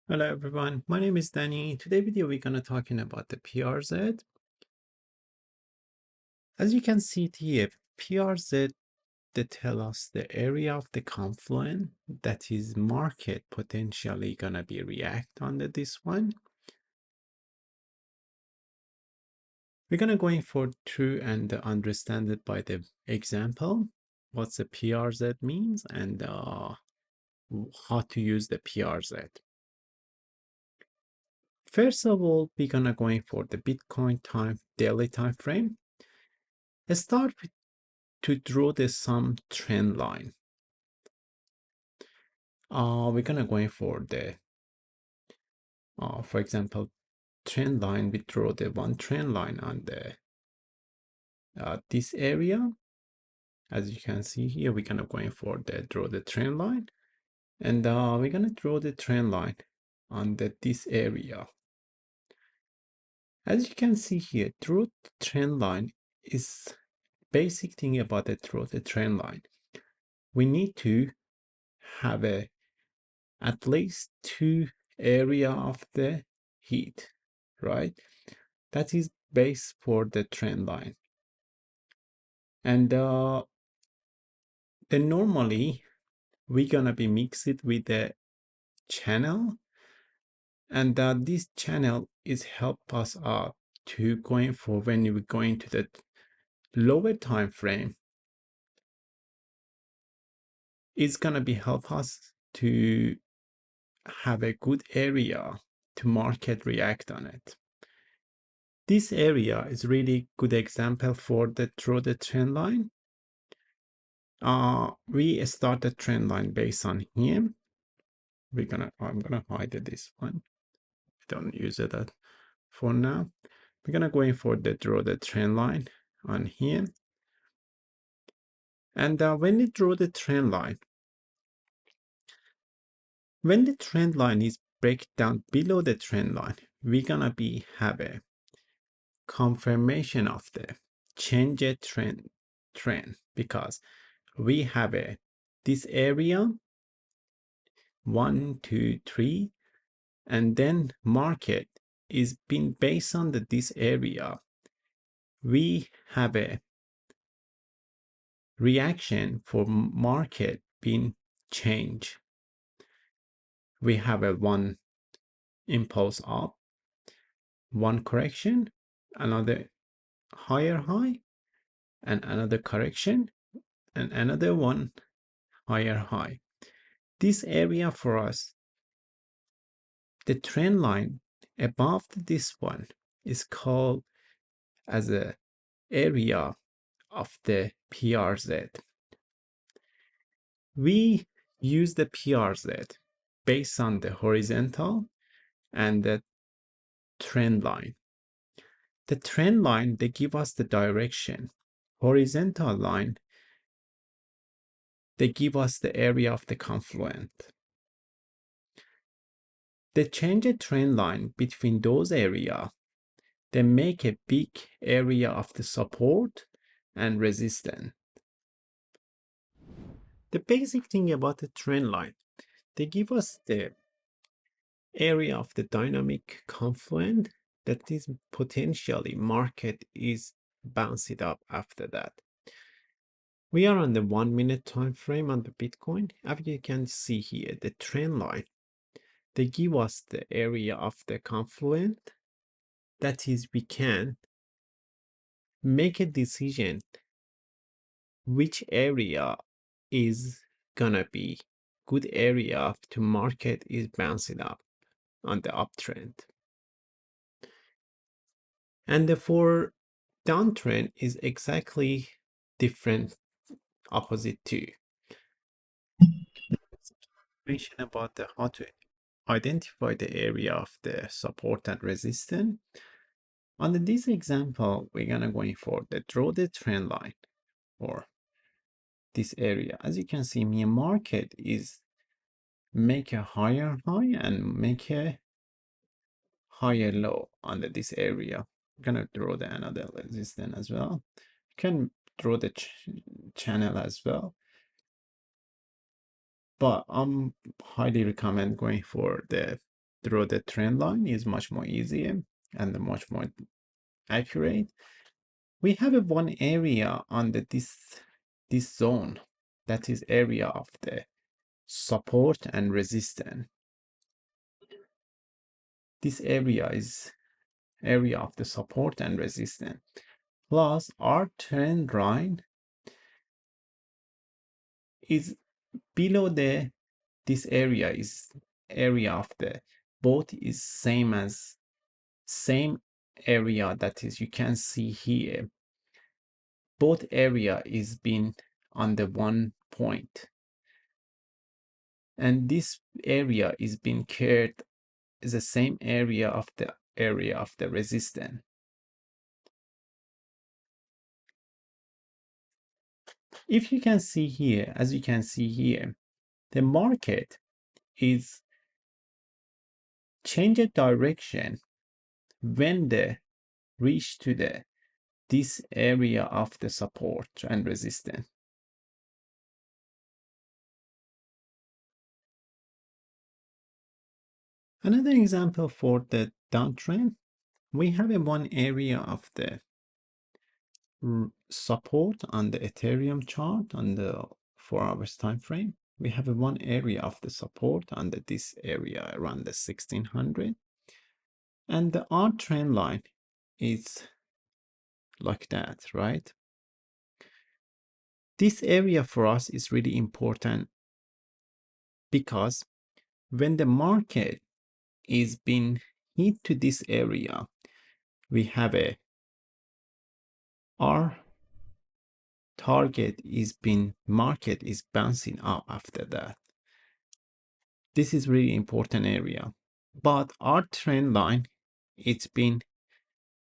Hello everyone, my name is Danny. Today video we're gonna talking about the PRZ. As you can see it here, PRZ they tell us the area of the confluence that is market potentially gonna be react under this one. We're gonna going for through and understand it by the example, what's the PRZ means and how to use the PRZ. First of all, we're gonna going for the Bitcoin daily time frame. Let's start with to draw some trend line. We're gonna going for the for example trend line. We draw the one trend line on the this area. As you can see here, we're gonna going for the draw the trend line, and we're gonna draw the trend line on this area. As you can see here, draw the trend line is basic thing about the draw the trend line. We need to have at least two area of the heat, right? That is base for the trend line. And then normally we're gonna be mix it with the channel, and this channel is help us to going for when we're going to the lower time frame. It's gonna be help us to have a good area to market react on it. This area is really good example for the draw the trend line. We start the trend line based on here. I'm gonna hide this one. Don't use it for now. We're gonna go in for the draw the trend line on here. And when you draw the trend line, when the trend line is break down below the trend line, we're gonna have a confirmation of the change a trend because we have this area 1 2 3, and then market is been based on this area. We have a reaction for market being changed. We have a one impulse up, one correction, another higher high, and another correction, and another one higher high. This area for us, the trend line above this one is called as a area of the PRZ. We use the PRZ based on the horizontal and the trend line. The trend line, they give us the direction. Horizontal line, they give us the area of the confluence. The change a trend line between those areas, they make a big area of the support and resistance. The basic thing about the trend line, they give us the area of the dynamic confluence that is potentially market is bouncing up after that. We are on the 1 minute time frame on the Bitcoin. As you can see here, the trend line, they give us the area of the confluence. That is, we can make a decision which area is gonna be good area to market is bouncing up on the uptrend. And for downtrend is exactly different opposite too. Information about how to identify the area of the support and resistance. On this example, we're gonna going for the draw the trend line for this area. As you can see, my market is make a higher high and make a higher low under this area. I'm gonna draw the another resistance as well. You can draw the channel as well, but I'm highly recommend going for the draw the trend line is much more easier and much more accurate. We have a one area under this zone, that is area of the support and resistance. This area is area of the support and resistance. Plus our trend line is below this area is area of the both is same area, that is you can see here both area is been on the one point, and this area is being carried is the same area of the resistance. If you can see here, as you can see here, the market is change direction when they reach to this area of the support and resistance. Another example for the downtrend, we have a one area of the support on the Ethereum chart on the 4 hours time frame. We have a one area of the support under this area around the 1600, and the R trend line is like that, right? This area for us is really important because when the market is being hit to this area, we have our target is being market is bouncing up after that. This is really important area, but our trend line, it's been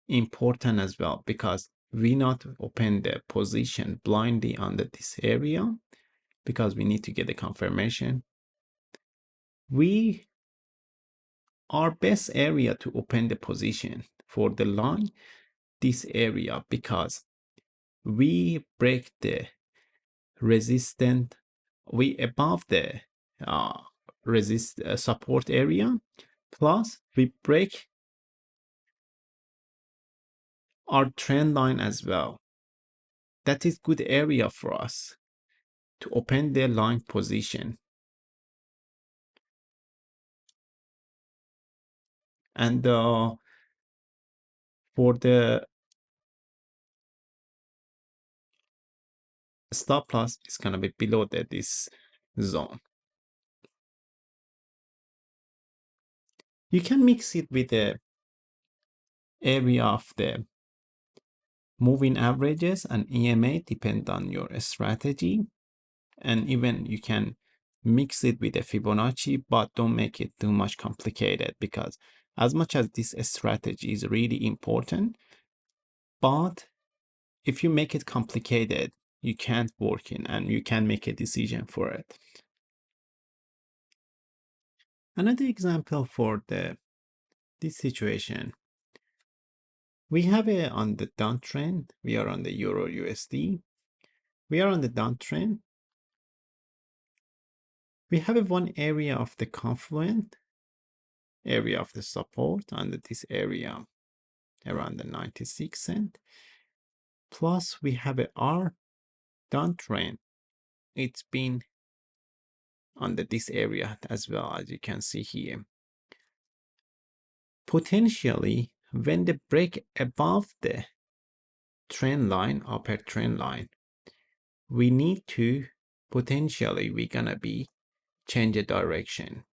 important as well because we not open the position blindly under this area because we need to get the confirmation. Our best area to open the position for the line, this area, because we break the resistance, we above the support area, plus we break our trend line as well. That is good area for us to open the line position. And for the stop loss is going to be below this zone. You can mix it with the area of the moving averages and EMA, depend on your strategy. And even you can mix it with a Fibonacci, but don't make it too much complicated, because as much as this strategy is really important, but if you make it complicated, you can't work in and you can make a decision for it. Another example for this situation, we have on the downtrend, we are on the Euro USD, we are on the downtrend. We have one area of the Confluence, area of the support under this area around the 96 cent. Plus we have our downtrend. It's been under this area as well, as you can see here. Potentially, when they break above the trend line, upper trend line, we need to potentially, we're gonna be change the direction.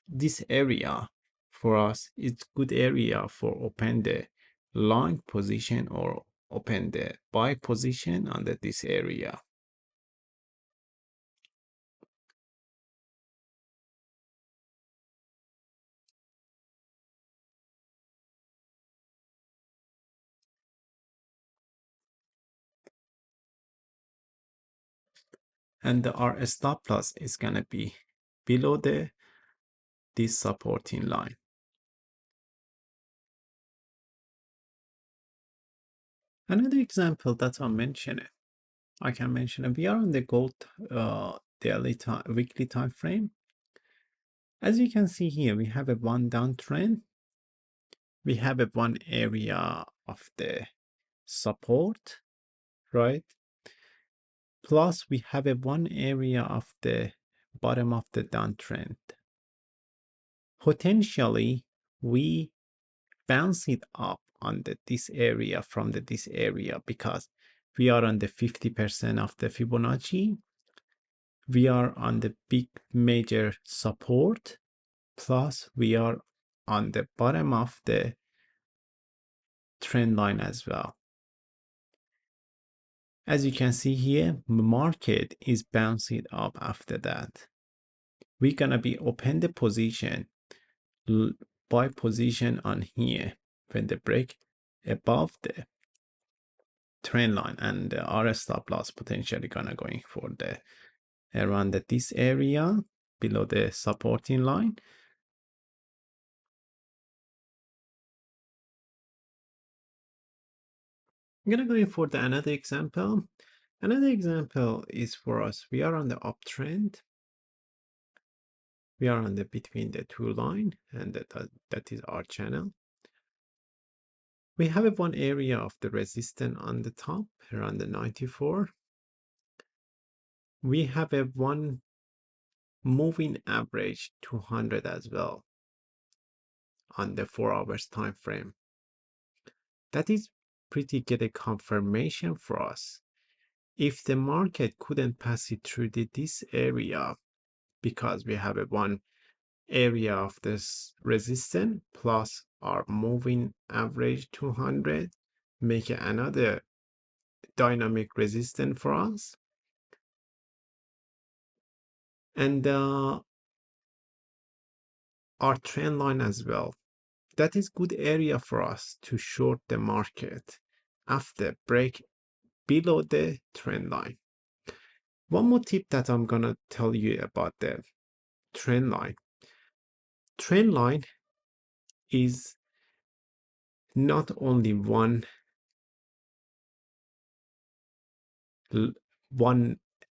This area for us is good area for open the long position or open the buy position under this area. And our stop loss is gonna be below this supporting line. Another example that I can mention, we are on the gold daily time, weekly time frame, As you can see here, we have a one downtrend. We have a one area of the support, right? Plus we have a one area of the bottom of the downtrend. Potentially, we bounce it up on this area from this area because we are on the 50% of the Fibonacci. We are on the big major support. Plus we are on the bottom of the trend line as well. As you can see here, market is bouncing up after that. We're gonna be open the position, buy position on here when they break above the trend line, and our stop loss potentially gonna going for the around this area below the supporting line. I'm gonna go in for another example. Another example is for us. We are on the uptrend. We are on the between the two line, and that is our channel. We have a one area of the resistance on the top around the 94. We have a one moving average 200 as well on the 4 hours time frame. That is pretty good a confirmation for us. If the market couldn't pass it through this area, because we have a one area of this resistance plus our moving average 200, make another dynamic resistance for us. And our trend line as well. That is good area for us to short the market after break below the trend line. One more tip that I'm gonna tell you about the trend line. Trend line is not only one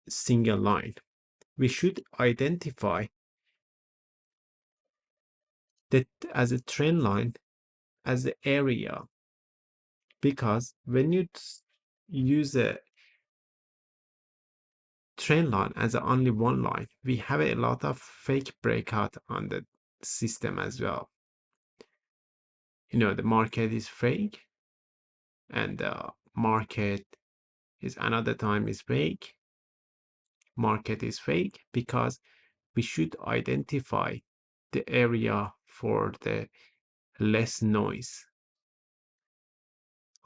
single line. We should identify that as a trend line as the area, because when you use a trend line as only one line, we have a lot of fake breakout on the system as well. You know, the market is fake, and the market is another time is fake. Market is fake because we should identify the area for the less noise.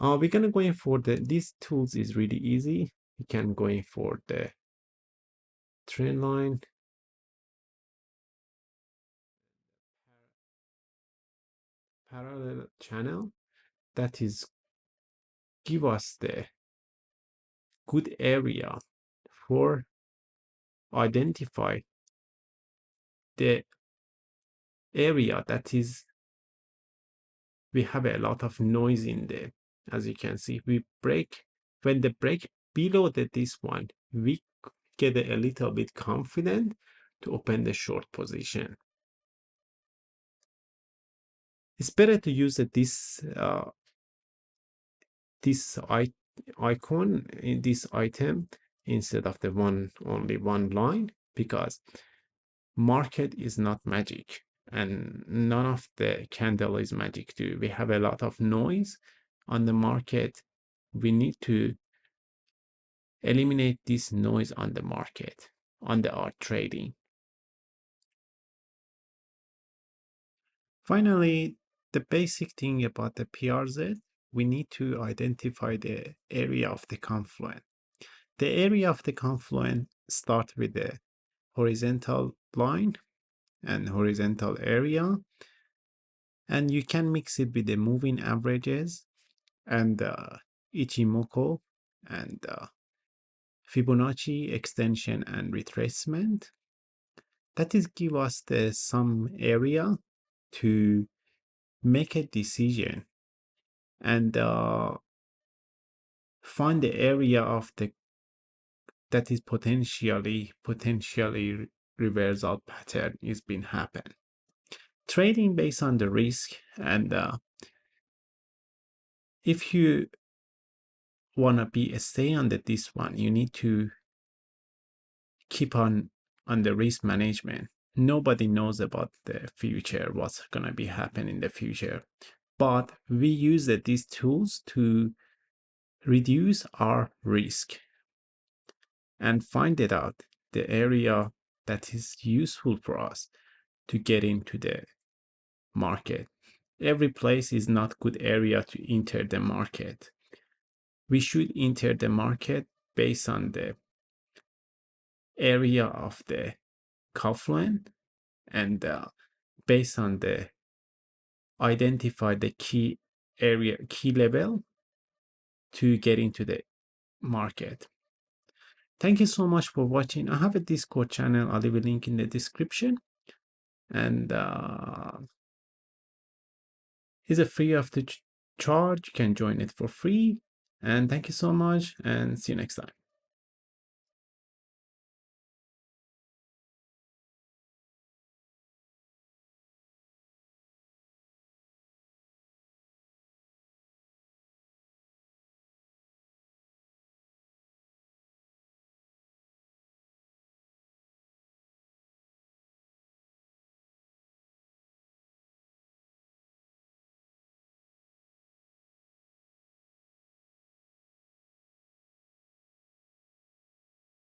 We're gonna go in for these tools is really easy. We can go in for the trend line, parallel channel, that is give us the good area for identify the area that is we have a lot of noise in there. As you can see, we break when the break below this one, we get a little bit confident to open the short position. It's better to use this icon in this item instead of the only one line, because market is not magic and none of the candle is magic too. We have a lot of noise on the market. We need to eliminate this noise on the market, on the art trading. Finally, the basic thing about the PRZ, we need to identify the area of the confluence. The area of the confluence starts with the horizontal line and horizontal area, and you can mix it with the moving averages and Ichimoku and Fibonacci extension and retracement. That is give us the some area to make a decision and find the area of the that is potentially reversal pattern is been happen. Trading based on the risk, and if you want to be stay on this one, you need to keep on the risk management. Nobody knows about the future, what's gonna be happening in the future, but we use these tools to reduce our risk and find it out the area that is useful for us to get into the market. Every place is not good area to enter the market. We should enter the market based on the area of the Confluence, and based on the identify the key area, key level to get into the market. Thank you so much for watching. I have a Discord channel. I'll leave a link in the description, and it's a free of the charge. You can join it for free. And thank you so much, and see you next time.